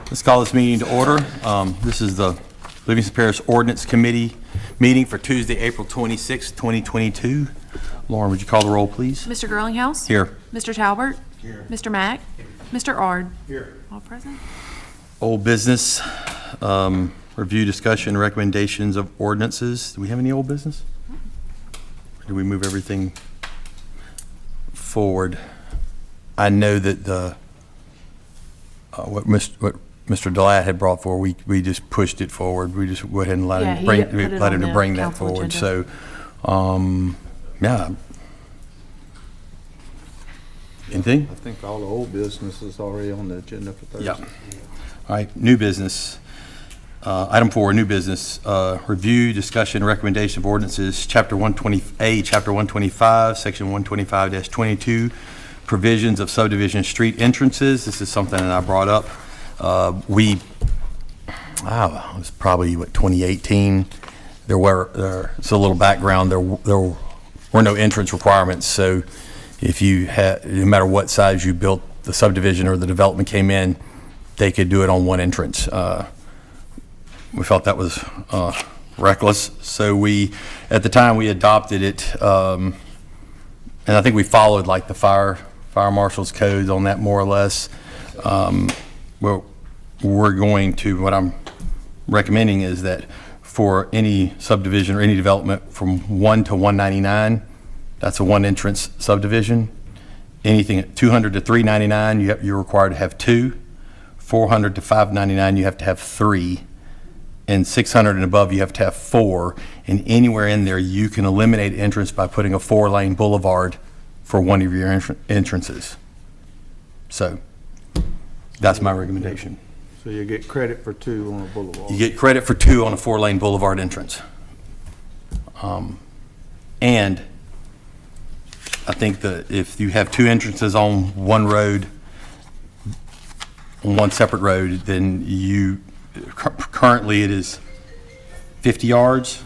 Let's call this meeting to order. This is the Livingston Parish Ordinance Committee meeting for Tuesday, April 26, 2022. Lauren, would you call the roll, please? Mr. Girlinghouse? Here. Mr. Talbert? Here. Mr. Mack? Here. Mr. Ard? Here. All present. Old business, review, discussion, recommendations of ordinances. Do we have any old business? Or do we move everything forward? I know that what Mr. Delat had brought forward, we just pushed it forward. We just went ahead and let him bring that forward. So, yeah. Anything? I think all the old business is already on the agenda for Thursday. Yeah. All right, new business. Item 4, new business. Review, discussion, recommendation of ordinances, Chapter 120A, Chapter 125, Section 125-22, provisions of subdivision street entrances. This is something that I brought up. It was probably, 2018. It's a little background. There were no entrance requirements, so if you had, no matter what size you built the subdivision or the development came in, they could do it on one entrance. We felt that was reckless, so at the time we adopted it, and I think we followed like the fire marshal's codes on that more or less. What I'm recommending is that for any subdivision or any development from 1 to 199, that's a one entrance subdivision. Anything at 200 to 399, you're required to have 2. 400 to 599, you have to have 3. And 600 and above, you have to have 4. And anywhere in there, you can eliminate entrance by putting a 4-lane boulevard for one of your entrances. So that's my recommendation. So you get credit for 2 on a boulevard. You get credit for 2 on a 4-lane boulevard entrance. And I think that if you have 2 entrances on one road, on one separate road, then currently it is 50 yards.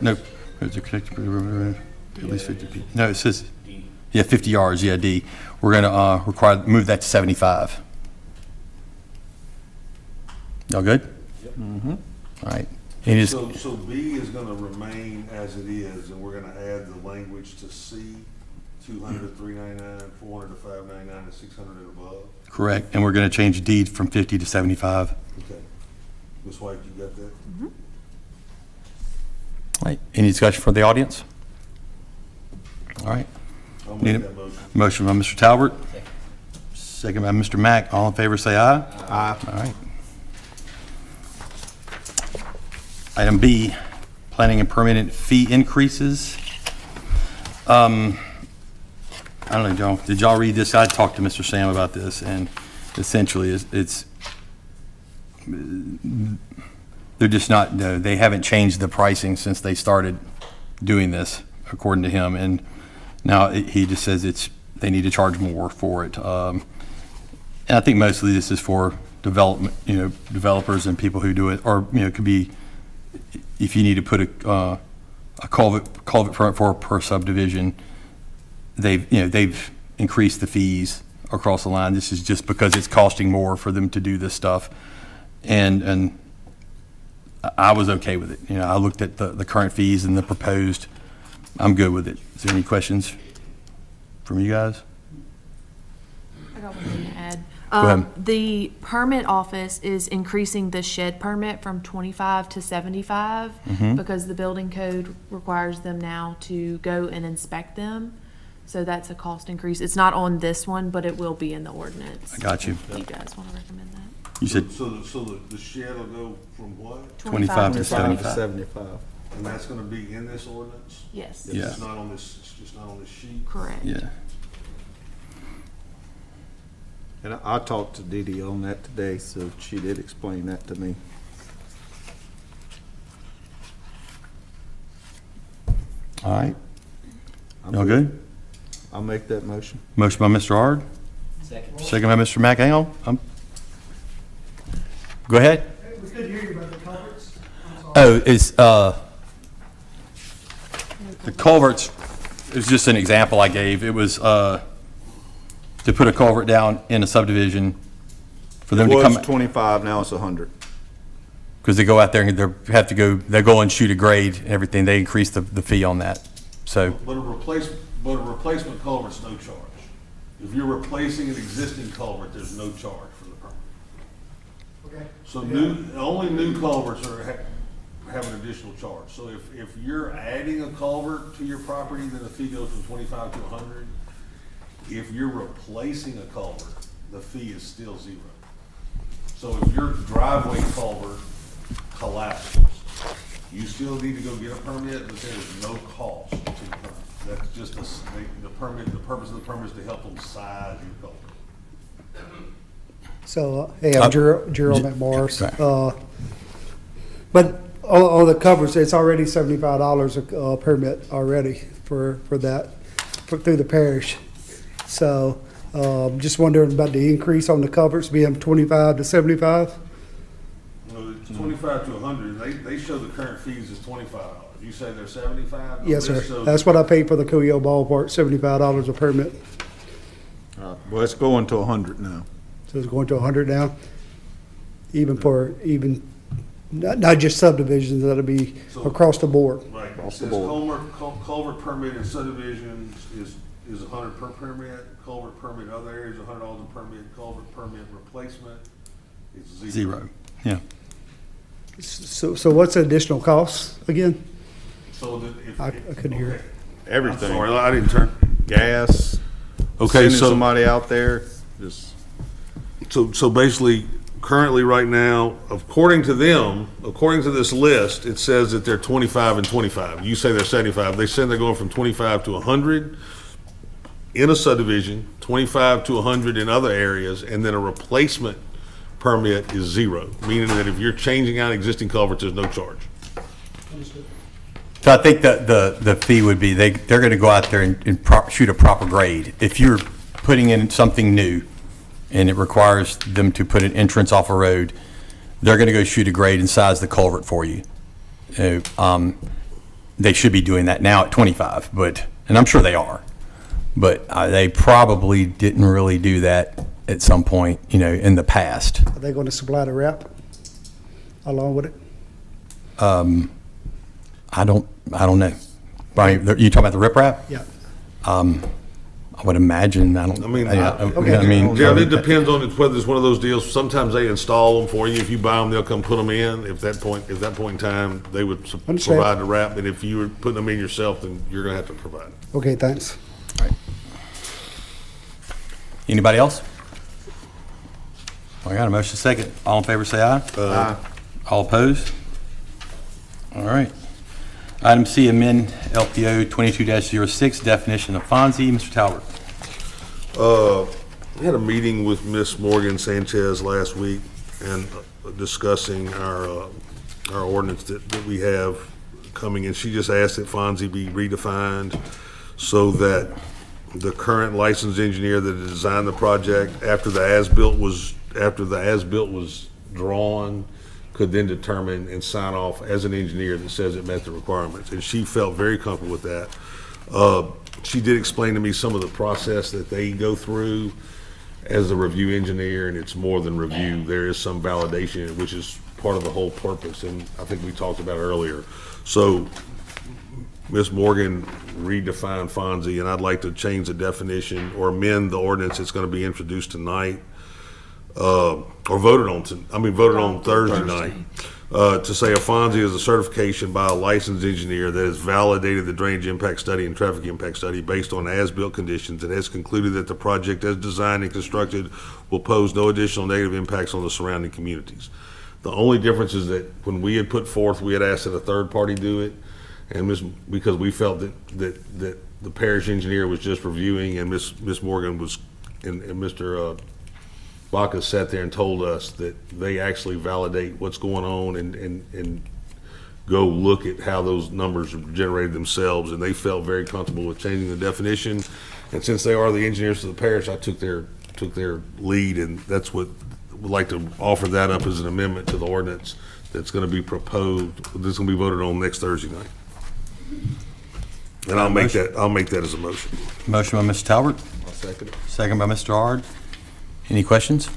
No, roads are connected at least 50 feet. No, it says, yeah, 50 yards, yeah, D. We're going to move that to 75. Y'all good? Yep. Mm-hmm. All right. So B is going to remain as it is, and we're going to add the language to C, 200 to 399, 400 to 599, and 600 and above. Correct. And we're going to change D from 50 to 75. Okay. Ms. White, you got that? Mm-hmm. All right. Any discussion for the audience? All right. I'll make that motion. Motion by Mr. Talbert. Second by Mr. Mack. All in favor say aye. Aye. All right. Item B, planning and permitting fee increases. I don't know, John, did y'all read this? I talked to Mr. Sam about this, and essentially they're just not, no, they haven't changed the pricing since they started doing this, according to him. And now he just says they need to charge more for it. And I think mostly this is for development, developers and people who do it, or, it could be if you need to put a culvert permit for per subdivision. They've increased the fees across the line. This is just because it's costing more for them to do this stuff, and I was okay with it. I looked at the current fees and the proposed. I'm good with it. Is there any questions from you guys? I got one thing to add. Go ahead. The permit office is increasing the shed permit from 25 to 75 because the building code requires them now to go and inspect them. So that's a cost increase. It's not on this one, but it will be in the ordinance. I got you. You guys want to recommend that? You said So the shed will go from what? 25 to 75. 75. And that's going to be in this ordinance? Yes. Yeah. It's not on this, it's just not on this sheet? Correct. Yeah. And I talked to Dee Dee on that today, so she did explain that to me. All right. I'm Y'all good? I'll make that motion. Motion by Mr. Ard. Second by Mr. Mack. Hang on. Go ahead. We couldn't hear you about the culverts. It's the culverts is just an example I gave. It was to put a culvert down in a subdivision For them It to come, was 25, now it's 100. because they go out there and they go and shoot a grade and everything, they increase the fee on that. So, But a replacement culvert's no charge. If you're replacing an existing culvert, there's no charge for the permit. Okay. So only new culverts have an additional charge. So if you're adding a culvert to your property, then the fee goes from 25 to 100. If you're replacing a culvert, the fee is still 0. So if your driveway culvert collapses, you still need to go get a permit, but there's no cost to the permit. That's just the permit, the purpose of the permit is to help them size your culvert. So, hey, I'm Gerald McMorris. Right. But on the covers, it's already $75 a permit already for that, through the parish. So, just wondering about the increase on the covers being 25 to 75? No, it's 25 to 100. They show the current fees as $25. You say they're 75? No, Yes, this sir. shows- That's what I paid for the Cooyo ballpark, $75 a permit. Well, it's going to 100 now. So it's going to 100 now? Not just subdivisions, that'll be So- across the board. Right, it Across the says board. culvert permit in subdivisions is 100 per permit, culvert permit in other areas, $100 a permit, culvert permit replacement, it's 0. Yeah. So what's the additional cost again? So that if. I couldn't hear it. I'm Everything. sorry, I didn't turn. Gas, Okay, sending so, somebody out there, just, so basically, currently, right now, according to them, according to this list, it says that they're 25 and 25. You say they're 75. They said they're going from 25 to 100 in a subdivision, 25 to 100 in other areas, and then a replacement permit is 0, meaning that if you're changing out existing culverts, there's no charge. So I think that the fee would be, they're going to go out there and shoot a proper grade. If you're putting in something new and it requires them to put an entrance off a road, they're going to go shoot a grade and size the culvert for you. They should be doing that now at 25, and I'm sure they are. But they probably didn't really do that at some point, in the past. Are they going to supply the wrap along with it? I don't know. Brian, you talking about the riprap? Yeah. I would imagine. I mean, Yeah, it depends on whether it's one of those deals. Sometimes they install them for you. If you buy them, they'll come put them in. At that point in time, they would Understand. provide the wrap. And if you were putting them in yourself, then you're going to have to provide it. Okay, thanks. Anybody else? I got a motion second. All in favor, say aye. Aye. All opposed? All right. Item C, amend LPO 22-06, definition of Fonzie. Mr. Talbot. I had a meeting with Miss Morgan Sanchez last week and discussing our ordinance that we have coming in. She just asked that Fonzie be redefined so that the current licensed engineer that designed the project, after the as-built was drawn, could then determine and sign off as an engineer that says it met the requirements. And she felt very comfortable with that. She did explain to me some of the process that they go through as a review engineer, and it's more than review. There is some validation, which is part of the whole purpose, and I think we talked about it earlier. So Ms. Morgan redefined Fonzie, and I'd like to change the definition or amend the ordinance that's going to be introduced tonight, or voted on Thursday night, to say a Fonzie is a certification by a licensed engineer that has validated the drainage impact study and traffic impact study based on as-built conditions and has concluded that the project as designed and constructed will pose no additional negative impacts on the surrounding communities. The only difference is that when we had put forth, we had asked that a third party do it, and because we felt that the parish engineer was just reviewing, and Miss Morgan was, and Mr. Baca sat there and told us that they actually validate what's going on and go look at how those numbers are generated themselves, and they felt very comfortable with changing the definition. And since they are the engineers of the parish, I took their lead, and that's what would like to offer that up as an amendment to the ordinance that's going to be proposed, that's going to be voted on next Thursday night. And I'll make that as a motion. Motion by Mr. Talbot, I'll second it. second by Mr. Ard. Any questions?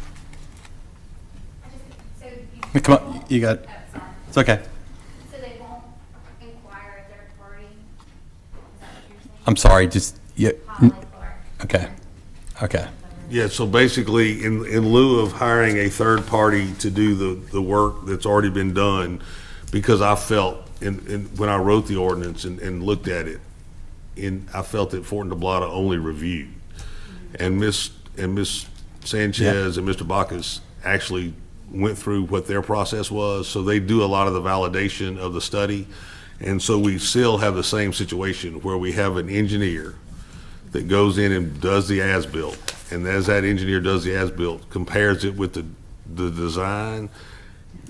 Come on, you got, it's okay. So they won't inquire a third party? Is that what you're saying? I'm sorry, just, yeah, Holly Clark. okay, okay. Yeah, so basically, in lieu of hiring a third party to do the work that's already been done, because I felt, when I wrote the ordinance and looked at it, I felt that Fort and DeBlata only reviewed. And Ms. Sanchez and Mr. Bacchus actually went through what their process was, so they do a lot of the validation of the study. And so we still have the same situation where we have an engineer that goes in and does the as-built. And as that engineer does the as-built, compares it with the design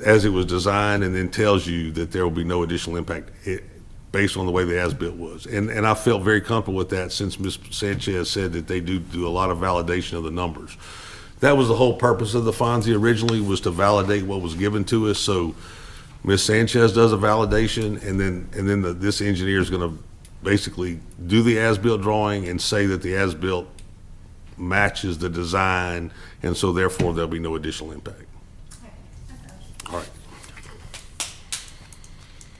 as it was designed, and then tells you that there will be no additional impact based on the way the as-built was. And I felt very comfortable with that, since Ms. Sanchez said that they do a lot of validation of the numbers. That was the whole purpose of the FONSI originally, was to validate what was given to us. So Ms. Sanchez does a validation, and then this engineer is going to basically do the as-built drawing and say that the as-built matches the design, and so therefore there'll be no additional impact. All right.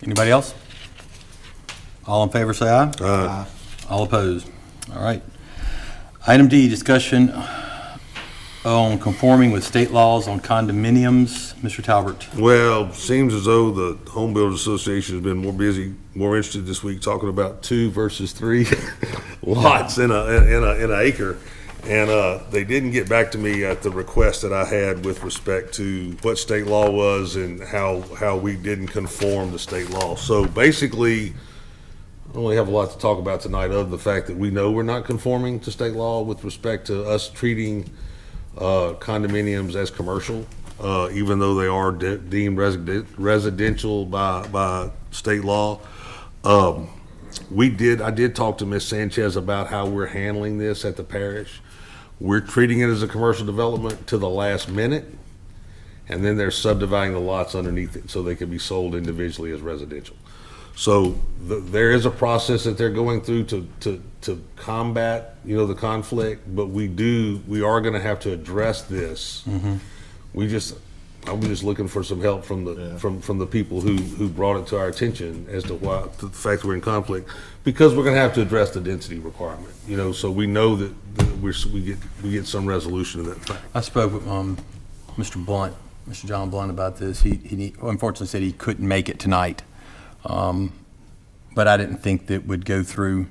Anybody else? All in favor, say aye. Aye. All opposed? All right. Item D, discussion on conforming with state laws on condominiums. Mr. Talbert. Well, seems as though the Home Builders Association has been more interested this week talking about 2 versus 3 lots in an acre. And they didn't get back to me at the request that I had with respect to what state law was and how we didn't conform to state law. So basically, I don't really have a lot to talk about tonight, other than the fact that we know we're not conforming to state law with respect to us treating condominiums as commercial, even though they are deemed residential by state law. I did talk to Ms. Sanchez about how we're handling this at the parish. We're treating it as a commercial development to the last minute, and then they're subdividing the lots underneath it so they can be sold individually as residential. So there is a process that they're going through to combat, the conflict, but we are going to have to address this. Mm-hmm. I'm just looking for some help from the people who brought it to our attention as to why, the fact that we're in conflict, because we're going to have to address the density requirement, so we know that we get some resolution to that fact. I spoke with Mr. John Blunt about this. He unfortunately said he couldn't make it tonight. But I didn't think that would go through,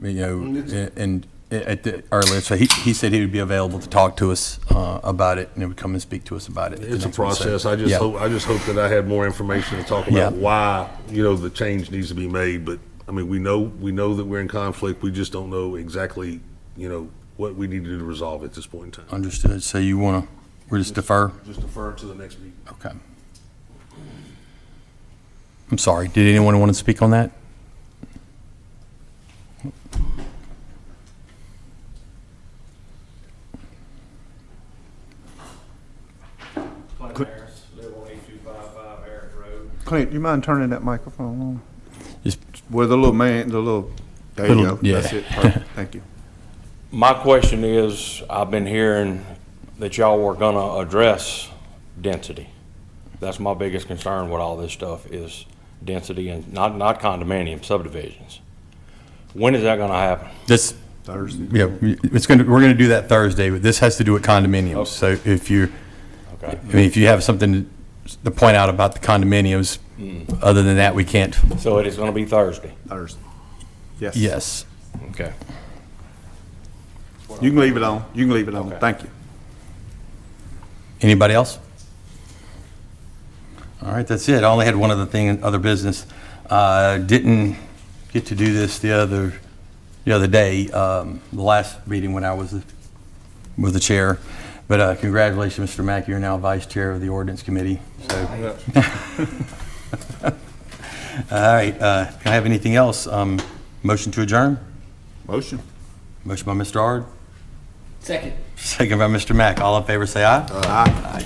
and at the earliest. So he said he would be available to talk to us about it, and he would come and speak to us about it. It's a process. I just hope that I had more information to talk about why the change needs to be made. But I mean, we know that we're in conflict. We just don't know exactly what we need to do to resolve at this point in time. Understood. So we'll just defer? Just defer to the next meeting. Okay. I'm sorry, did anyone want to speak on that? Clint Harris, live on 8255 Harris Road. Clint, you mind turning that microphone on? Just Where the little man, there you Little- go. yeah. That's it. Perfect. Thank you. My question is, I've been hearing that y'all were gonna address density. That's my biggest concern with all this stuff is density, and not condominium subdivisions. When is that gonna happen? this, Thursday. yeah, we're gonna do that Thursday, but this has to do with condominiums. So if Okay. if you have something to point out about the condominiums, other than that, we can't. So it is gonna be Thursday? Thursday. Yes. Yes. Okay. You can leave it on. You can leave it on. Okay. Thank you. Anybody else? All right, that's it. I only had one other thing, other business. Didn't get to do this the other day, the last meeting when I was the chair. But congratulations, Mr. Mack. You're now vice chair of the ordinance committee. So, all right. Can I have anything else? Motion to adjourn. Motion. Motion by Mr. Ard. Second. Second by Mr. Mack. All in favor, say aye. Aye. Aye.